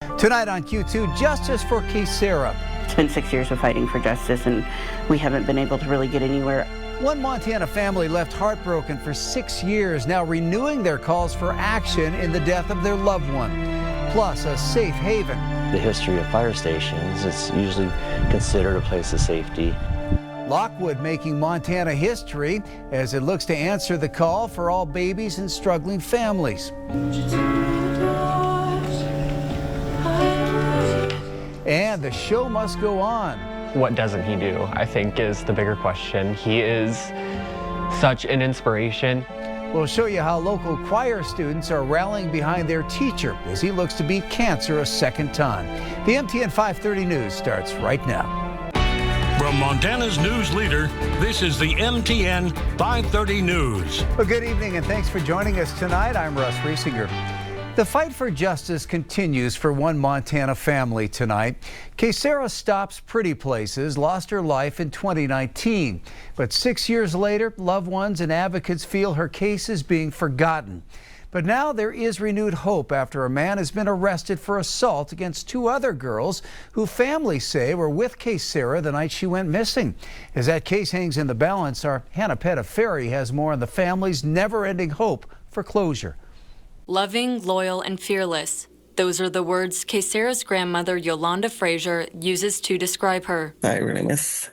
Tonight on Q2, justice for Kaysera. It's been 6 years of fighting for justice, and we haven't been able to really get anywhere. One Montana family left heartbroken for 6 years, now renewing their calls for action in the death of their loved one, plus a safe haven. The history of fire stations is usually considered a place of safety. Lockwood making Montana history as it looks to answer the call for all babies and struggling families. And the show must go on. What doesn't he do, I think, is the bigger question. He is such an inspiration. We'll show you how local choir students are rallying behind their teacher as he looks to beat cancer a second time. The MTN 530 News starts right now. From Montana's news leader, this is the MTN 530 News. Well, good evening and thanks for joining us tonight. I'm Russ Riesinger. The fight for justice continues for one Montana family tonight. Kaysera Stops Pretty Places lost her life in 2019. But 6 years later, loved ones and advocates feel her case is being forgotten. But now there is renewed hope after a man has been arrested for assault against two other girls who families say were with Kaysera the night she went missing. As that case hangs in the balance, our Hannah Pettiferi has more on the family's never-ending hope for closure. Loving, loyal, and fearless. Those are the words Kaysera's grandmother, Yolanda Frazier, uses to describe her. I really miss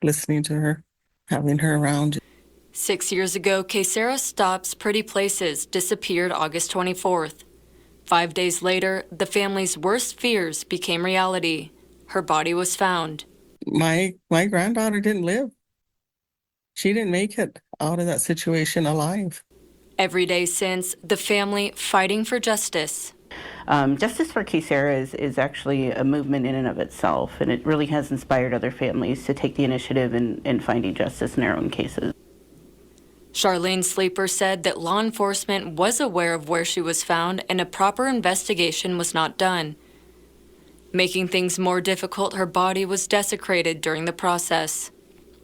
listening to her, having her around. 6 years ago, Kaysera Stops Pretty Places disappeared August 24th. 5 days later, the family's worst fears became reality. Her body was found. My granddaughter didn't live. She didn't make it out of that situation alive. Every day since, the family fighting for justice. Justice for Kaysera is actually a movement in and of itself, and it really has inspired other families to take the initiative in finding justice in their own cases. Charlene Sleeper said that law enforcement was aware of where she was found and a proper investigation was not done. Making things more difficult, her body was desecrated during the process.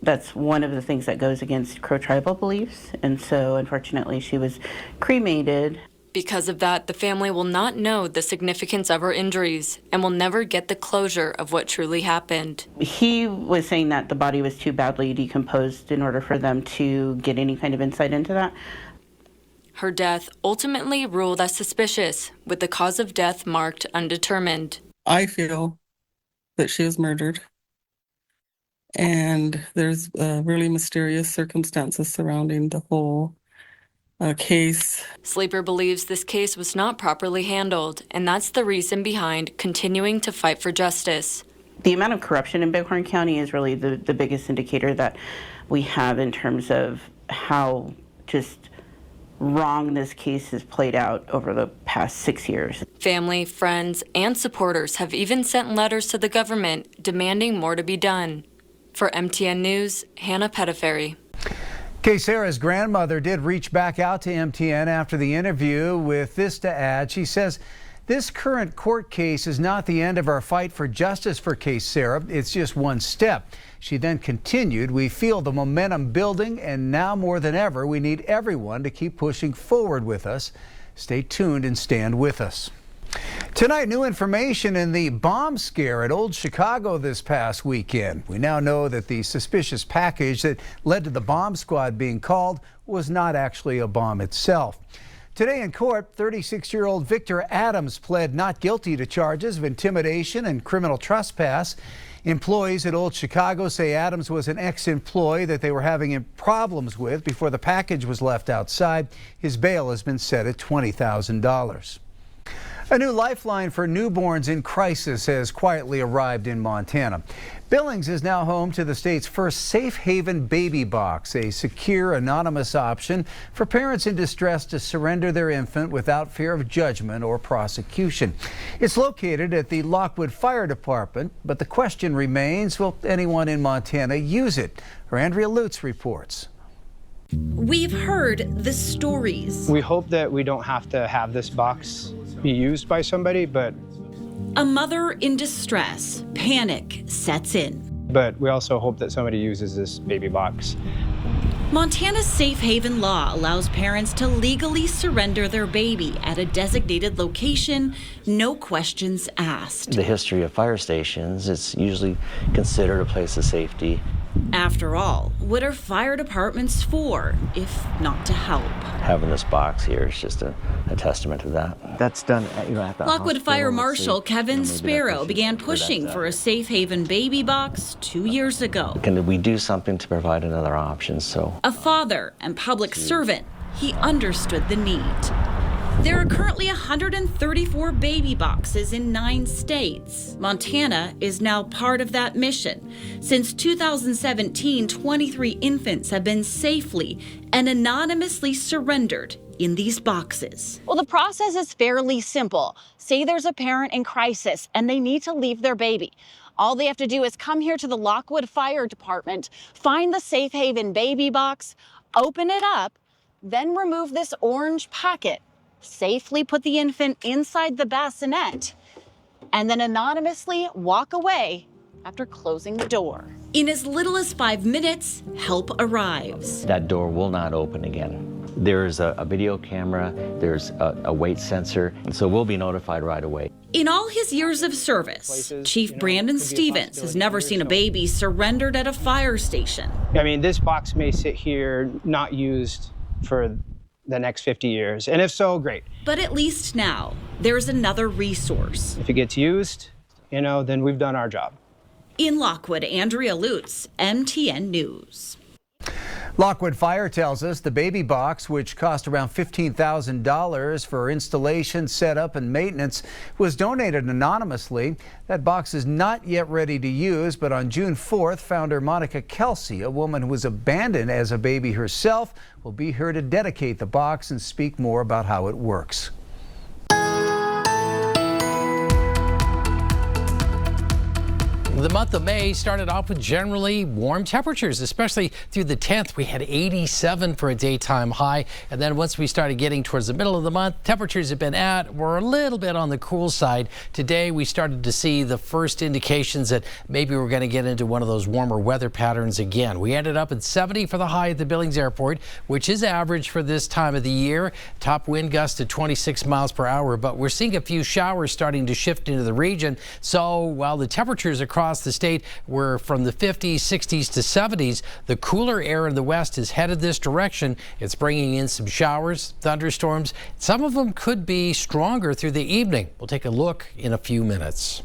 That's one of the things that goes against Crow tribal beliefs, and so unfortunately she was cremated. Because of that, the family will not know the significance of her injuries and will never get the closure of what truly happened. He was saying that the body was too badly decomposed in order for them to get any kind of insight into that. Her death ultimately ruled as suspicious, with the cause of death marked undetermined. I feel that she was murdered, and there's really mysterious circumstances surrounding the whole case. Sleeper believes this case was not properly handled, and that's the reason behind continuing to fight for justice. The amount of corruption in Bighorn County is really the biggest indicator that we have in terms of how just wrong this case has played out over the past 6 years. Family, friends, and supporters have even sent letters to the government demanding more to be done. For MTN News, Hannah Pettiferi. Kaysera's grandmother did reach back out to MTN after the interview with this to add. She says, this current court case is not the end of our fight for justice for Kaysera. It's just one step. She then continued, we feel the momentum building, and now more than ever, we need everyone to keep pushing forward with us. Stay tuned and stand with us. Tonight, new information in the bomb scare at Old Chicago this past weekend. We now know that the suspicious package that led to the bomb squad being called was not actually a bomb itself. Today in court, 36-year-old Victor Adams pled not guilty to charges of intimidation and criminal trespass. Employees at Old Chicago say Adams was an ex-employee that they were having problems with before the package was left outside. His bail has been set at $20,000. A new lifeline for newborns in crisis has quietly arrived in Montana. Billings is now home to the state's first safe haven baby box, a secure, anonymous option for parents in distress to surrender their infant without fear of judgment or prosecution. It's located at the Lockwood Fire Department, but the question remains, will anyone in Montana use it? Our Andrea Lutz reports. We've heard the stories. We hope that we don't have to have this box be used by somebody, but... A mother in distress. Panic sets in. But we also hope that somebody uses this baby box. Montana's safe haven law allows parents to legally surrender their baby at a designated location, no questions asked. The history of fire stations, it's usually considered a place of safety. After all, what are fire departments for, if not to help? Having this box here is just a testament to that. That's done at the Lockwood hospital, Fire let's Marshal see. Kevin Maybe that Sparrow pushes began where pushing that's for a at. safe haven baby box 2 years ago. Can we do something to provide another option? So A father and public servant, he understood the need. There are currently 134 baby boxes in 9 states. Montana is now part of that mission. Since 2017, 23 infants have been safely and anonymously surrendered in these boxes. Well, the process is fairly simple. Say there's a parent in crisis and they need to leave their baby. All they have to do is come here to the Lockwood Fire Department, find the Safe Haven baby box, open it up, then remove this orange packet, safely put the infant inside the bassinet, and then anonymously walk away after closing the door. In as little as 5 minutes, help arrives. that door will not open again. There's a video camera, there's a weight sensor, and so we'll be notified right away. In all his years of service, Chief Brandon Stevens has never seen a baby surrendered at a fire station. I mean, this box may sit here not used for the next 50 years, and if so, great. But at least now, there's another resource. If it gets used, then we've done our job. In Lockwood, Andrea Lutz, MTN News. Lockwood Fire tells us the baby box, which cost around $15,000 for installation, setup, and maintenance, was donated anonymously. That box is not yet ready to use, but on June 4th, founder Monica Kelsey, a woman who was abandoned as a baby herself, will be here to dedicate the box and speak more about how it works. The month of May started off with generally warm temperatures, especially through the 10th. We had 87 for a daytime high. And then once we started getting towards the middle of the month, temperatures have been were a little bit on the cool side. Today, we started to see the first indications that maybe we're going to get into one of those warmer weather patterns again. We ended up at 70 for the high at the Billings Airport, which is average for this time of the year. Top wind gust at 26 miles per hour, but we're seeing a few showers starting to shift into the region. So while the temperatures across the state were from the 50s, 60s to 70s, the cooler air in the west is headed this direction. It's bringing in some showers, thunderstorms. Some of them could be stronger through the evening. We'll take a look in a few minutes.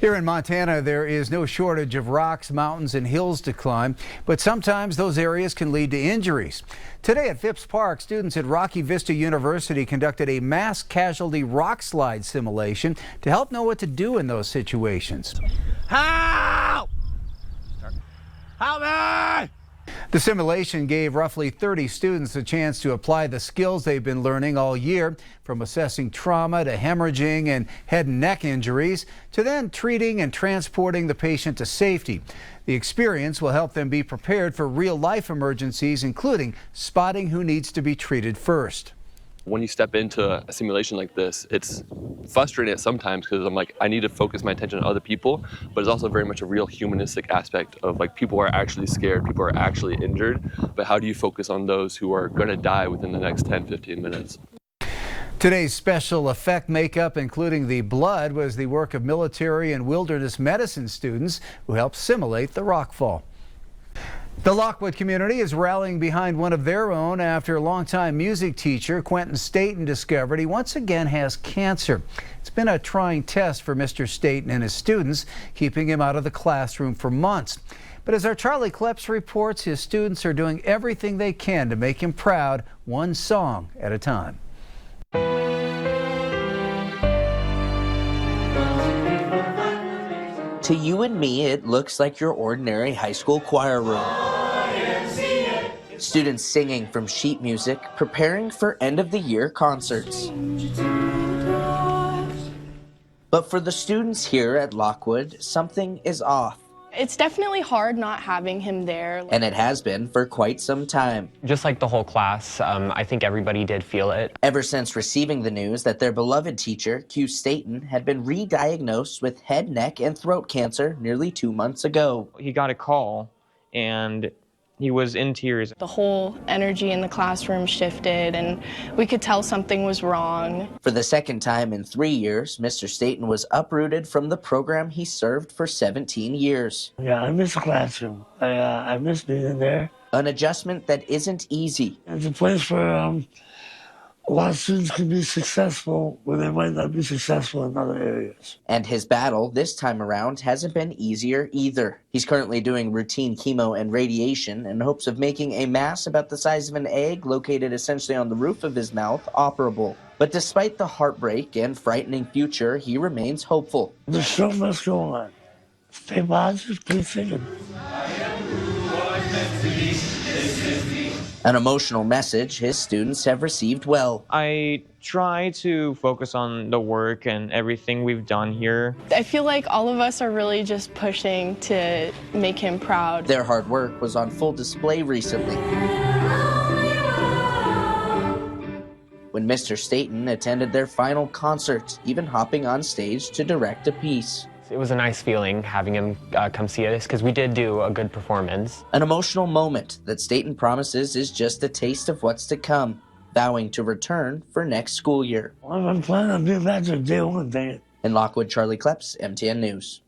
Here in Montana, there is no shortage of rocks, mountains, and hills to climb, but sometimes those areas can lead to injuries. Today at Phipps Park, students at Rocky Vista University conducted a mass casualty rock slide simulation to help know what to do in those situations. Help! Help me! The simulation gave roughly 30 students a chance to apply the skills they've been learning all year, from assessing trauma to hemorrhaging and head and neck injuries, to then treating and transporting the patient to safety. The experience will help them be prepared for real-life emergencies, including spotting who needs to be treated first. When you step into a simulation like this, it's frustrating sometimes because I'm like, I need to focus my attention on other people, but it's also very much a real humanistic aspect of like people are actually scared, people are actually injured, but how do you focus on those who are going to die within the next 10, 15 minutes? Today's special effect makeup, including the blood, was the work of military and wilderness medicine students who helped simulate the rock fall. The Lockwood community is rallying behind one of their own after longtime music teacher Quentin Staten discovered he once again has cancer. It's been a trying test for Mr. Staten and his students, keeping him out of the classroom for months. But as our Charlie Kleps reports, his students are doing everything they can to make him proud, one song at a time. To you and me, it looks like your ordinary high school choir room. Students singing from sheet music, preparing for end-of-the-year concerts. But for the students here at Lockwood, something is off. It's definitely hard not having him there. And it has been for quite some time. Just like the whole class, I think everybody did feel it. Ever since receiving the news that their beloved teacher, Q Staten, had been re-diagnosed with head, neck, and throat cancer nearly 2 months ago. He got a call and he was in tears. The whole energy in the classroom shifted, and we could tell something was wrong. For the second time in 3 years, Mr. Staten was uprooted from the program he served for 17 years. Yeah, I miss the classroom. I miss being in there. An adjustment that isn't easy. It's a place where a lot of students can be successful when they might not be successful in other areas. And his battle this time around hasn't been easier either. He's currently doing routine chemo and radiation in hopes of making a mass about the size of an egg located essentially on the roof of his mouth operable. But despite the heartbreak and frightening future, he remains hopeful. The show must go on. Stay positive, keep thinking. An emotional message his students have received well. I try to focus on the work and everything we've done here. I feel like all of us are really just pushing to make him proud. Their hard work was on full display recently when Mr. Staten attended their final concert, even hopping on stage to direct a piece. It was a nice feeling having him come see us because we did do a good performance. An emotional moment that Staten promises is just a taste of what's to come, vowing to return for next school year. I'm planning on being back to day one, dang it. In Lockwood, Charlie Kleps, MTN News.